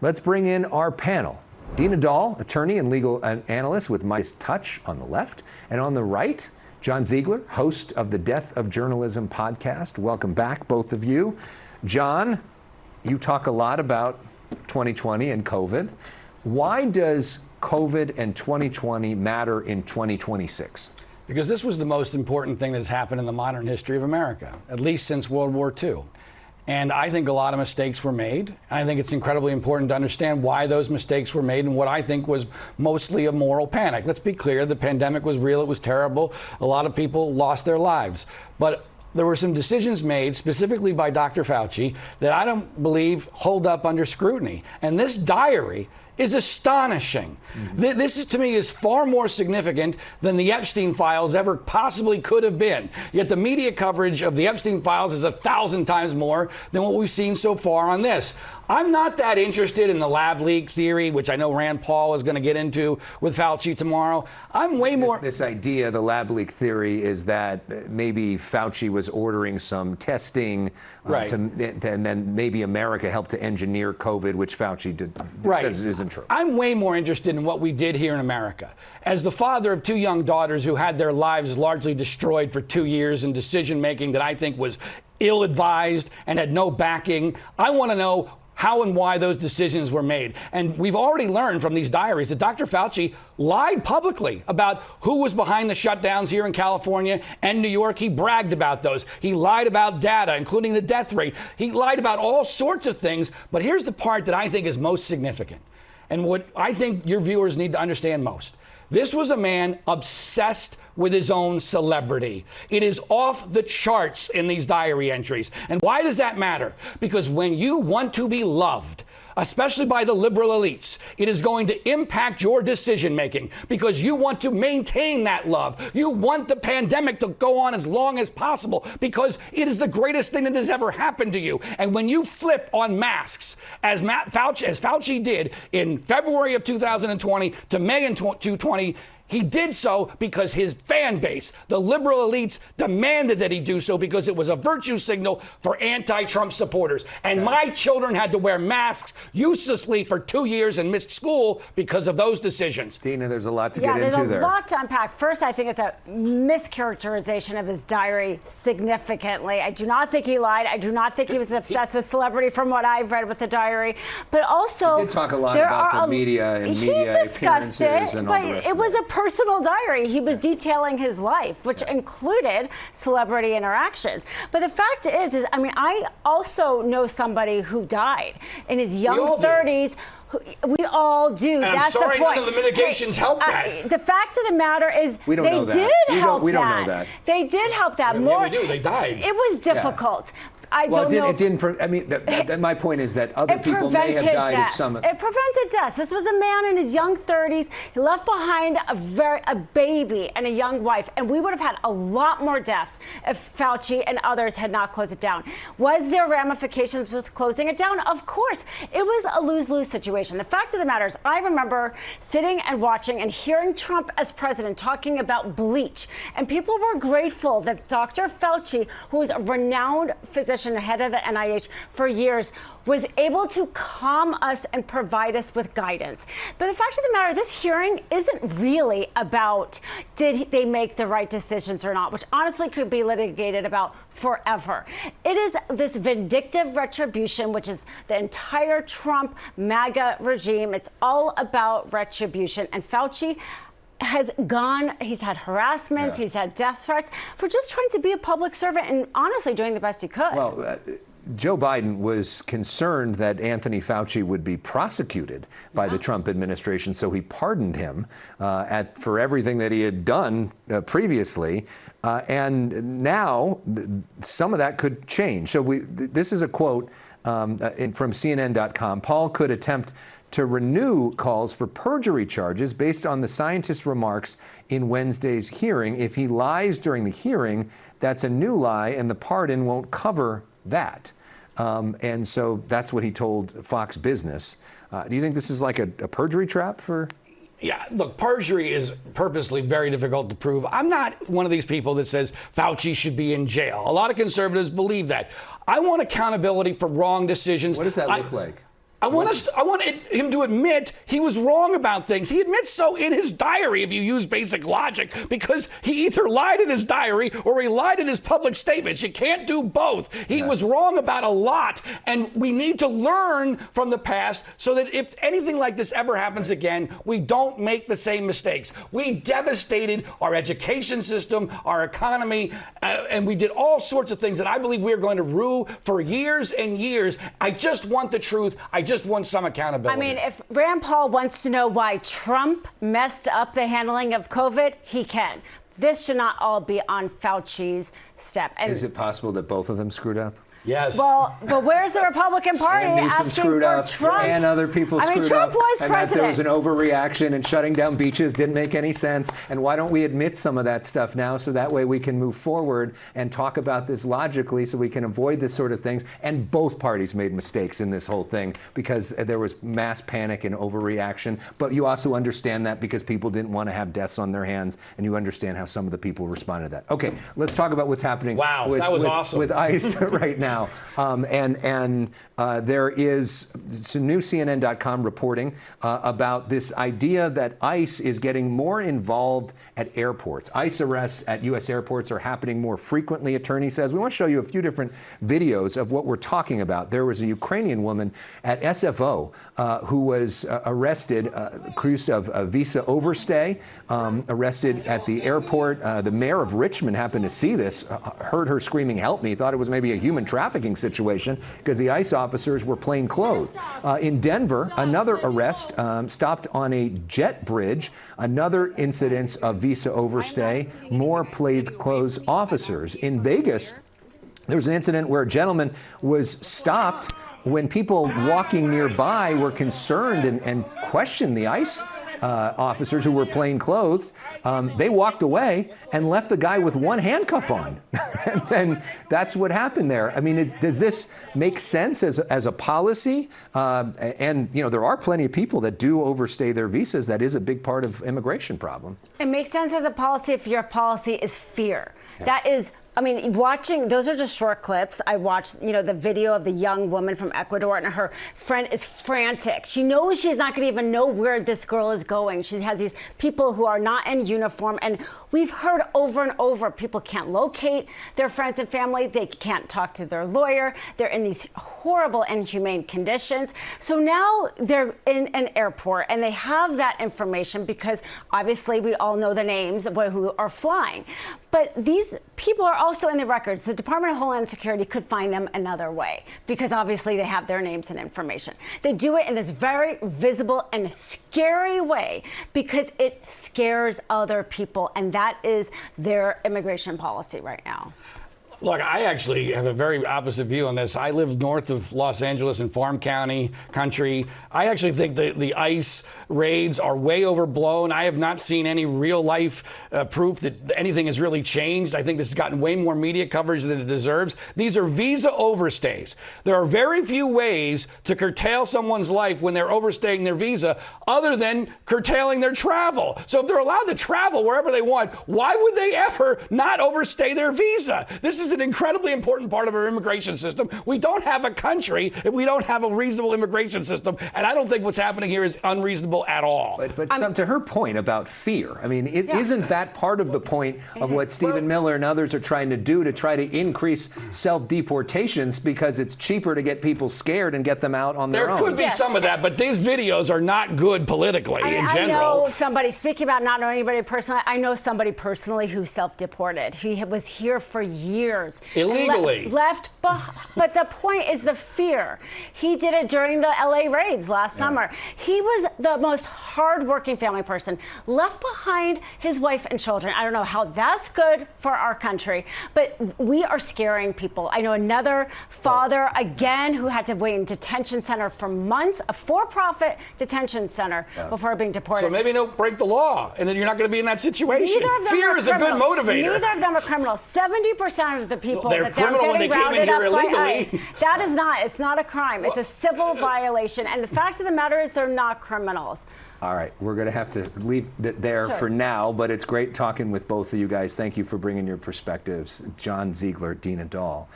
Let's bring in our panel. Dina Dahl, attorney and legal analyst with Midas Touch on the left. And on the right, John Ziegler, host of the Death of Journalism podcast. Welcome back, both of you. John, you talk a lot about 2020 and COVID. Why does COVID and 2020 matter in 2026? Because this was the most important thing that's happened in the modern history of America, at least since World War II. And I think a lot of mistakes were made. I think it's incredibly important to understand why those mistakes were made and what I think was mostly a moral panic. Let's be clear, the pandemic was real, it was terrible. A lot of people lost their lives. But there were some decisions made, specifically by Dr. Fauci, that I don't believe hold up under scrutiny. And this diary is astonishing. This, to me, is far more significant than the Epstein files ever possibly could have been. Yet the media coverage of the Epstein files is 1,000 times more than what we've seen so far on this. I'm not that interested in the lab leak theory, which I know Rand Paul is going to get into with Fauci tomorrow. I'm way more... This idea, the lab leak theory, is that maybe Fauci was ordering some testing, right, and then maybe America helped to engineer COVID, which Fauci says isn't true. I'm way more interested in what we did here in America. As the father of two young daughters who had their lives largely destroyed for 2 years in decision-making that I think was ill-advised and had no backing, I want to know how and why those decisions were made. And we've already learned from these diaries that Dr. Fauci lied publicly about who was behind the shutdowns here in California and New York. He bragged about those. He lied about data, including the death rate. He lied about all sorts of things. But here's the part that I think is most significant, and what I think your viewers need to understand most. This was a man obsessed with his own celebrity. It is off the charts in these diary entries. And why does that matter? Because when you want to be loved, especially by the liberal elites, it is going to impact your decision making because you want to maintain that love. You want the pandemic to go on as long as possible because it is the greatest thing that has ever happened to you. And when you flip on masks, as Fauci did in February of 2020 to May in 2020, he did so because his fan base, the liberal elites, demanded that he do so because it was a virtue signal for anti-Trump supporters. And my children had to wear masks uselessly for 2 years and missed school because of those decisions. Dina, there's a lot to get into there. Yeah, there's a lot to unpack. First, I think it's a mischaracterization of his diary significantly. I do not think he lied. I do not think he was obsessed with celebrity from what I've read with the diary. But also, he did talk a lot about the media and media discussed appearances it, and all but the rest it of was a personal diary. He was detailing his life, which included celebrity interactions. But the fact is, I mean, I also know somebody who died in his young 30s. We all do. And that's I'm sorry, the point. none of the mitigations help that. The fact of the matter is, we don't know that. We don't know that. They did help that more. Yeah, we do. They died. It was difficult. Yeah. I don't know. It didn't. I mean, my point is that other people may have died of some. It prevented deaths. This was a man in his young 30s. He left behind a baby and a young wife, and we would have had a lot more deaths if Fauci and others had not closed it down. Was there ramifications with closing it down? Of course. It was a lose-lose situation. The fact of the matter is, I remember sitting and watching and hearing Trump as president talking about bleach, and people were grateful that Dr. Fauci, who was a renowned physician, head of the NIH for years, was able to calm us and provide us with guidance. But the fact of the matter, this hearing isn't really about did they make the right decisions or not, which honestly could be litigated about forever. It is this vindictive retribution, which is the entire Trump MAGA regime. It's all about retribution. And Fauci has gone, he's had harassment, he's had death threats for just trying to be a public servant and honestly doing the best he could. Well, Joe Biden was concerned that Anthony Fauci would be prosecuted by the Trump administration, so he pardoned him for everything that he had done previously. And now some of that could change. So this is a quote from CNN.com. Paul could attempt to renew calls for perjury charges based on the scientist's remarks in Wednesday's hearing. If he lies during the hearing, that's a new lie, and the pardon won't cover that. And so that's what he told Fox Business. Do you think this is like a perjury trap for? Yeah, look, perjury is purposely very difficult to prove. I'm not one of these people that says Fauci should be in jail. A lot of conservatives believe that. I want accountability for wrong decisions. What does that look like? I want him to admit he was wrong about things. He admits so in his diary, if you use basic logic, because he either lied in his diary or he lied in his public statements. You can't do both. He was wrong about a lot, and we need to learn from the past so that if anything like this ever happens again, we don't make the same mistakes. We devastated our education system, our economy, and we did all sorts of things that I believe we are going to rue for years and years. I just want the truth. I just want some accountability. I mean, if Rand Paul wants to know why Trump messed up the handling of COVID, he can. This should not all be on Fauci's step. And is it possible that both of them screwed up? Yes. Well, but where's the Republican Party And Newsom asking screwed for up, Trump? and other people screwed up. Trump was and president. That there was an overreaction, and shutting down beaches didn't make any sense. And why don't we admit some of that stuff now, so that way we can move forward and talk about this logically, so we can avoid this sort of things. And both parties made mistakes in this whole thing because there was mass panic and overreaction. But you also understand that because people didn't want to have deaths on their hands, and you understand how some of the people responded to that. Okay, let's talk about what's happening. Wow, that was awesome. With ICE right now. And there is some new CNN.com reporting about this idea that ICE is getting more involved at airports. ICE arrests at U.S. airports are happening more frequently, attorney says. We want to show you a few different videos of what we're talking about. There was a Ukrainian woman at SFO who was arrested, accused of a visa overstay, arrested at the airport. The mayor of Richmond happened to see this, heard her screaming, "Help me," thought it was maybe a human trafficking situation because the ICE officers were plain clothed. In Denver, another arrest, stopped on a jet bridge, another incidence of visa overstay, more plainclothes officers. In Vegas, there was an incident where a gentleman was stopped when people walking nearby were concerned and questioned the ICE officers who were plain clothed. They walked away and left the guy with one handcuff on. And that's what happened there. I mean, does this make sense as a policy? And, you know, there are plenty of people that do overstay their visas. That is a big part of immigration problem. It makes sense as a policy if your policy is fear. Yeah. That is, I mean, watching, those are just short clips. I watched, you know, the video of the young woman from Ecuador, and her friend is frantic. She knows she's not going to even know where this girl is going. She has these people who are not in uniform, and we've heard over and over, people can't locate their friends and family. They can't talk to their lawyer. They're in these horrible, inhumane conditions. So now they're in an airport, and they have that information because obviously we all know the names of who are flying. But these people are also in the records. The Department of Homeland Security could find them another way because obviously they have their names and information. They do it in this very visible and scary way because it scares other people, and that is their immigration policy right now. Look, I actually have a very opposite view on this. I live north of Los Angeles in Farm County country. I actually think the ICE raids are way overblown. I have not seen any real life proof that anything has really changed. I think this has gotten way more media coverage than it deserves. These are visa overstays. There are very few ways to curtail someone's life when they're overstaying their visa other than curtailing their travel. So if they're allowed to travel wherever they want, why would they ever not overstay their visa? This is an incredibly important part of our immigration system. We don't have a country if we don't have a reasonable immigration system, and I don't think what's happening here is unreasonable at all. But to her point about fear, I mean, isn't that part of the point of what Stephen Miller and others are trying to do to try to increase self-deportations because it's cheaper to get people scared and get them out on their own? There could be some of that, but these videos are not good politically in general. I know somebody, speaking about not knowing anybody personally, I know somebody personally who self-deported. He was here for years. Illegally. But the point is the fear. He did it during the LA raids last summer. He was the most hardworking family person, left behind his wife and children. I don't know how that's good for our country, but we are scaring people. I know another father, again, who had to wait in detention center for months, a for-profit detention center before being deported. So maybe don't break the law, and then you're not going to be in that situation. Fear is a good motivator. Neither of them are criminals. 70% of the people they're that they're criminal when getting they came in rounded here up by illegally. ICE, that is not, it's not a crime. It's a civil violation. And the fact of the matter is they're not criminals. All right, we're going to have to leave it there for now, but it's great talking with both of you guys. Thank you for bringing your perspectives. John Ziegler, Dina Dahl.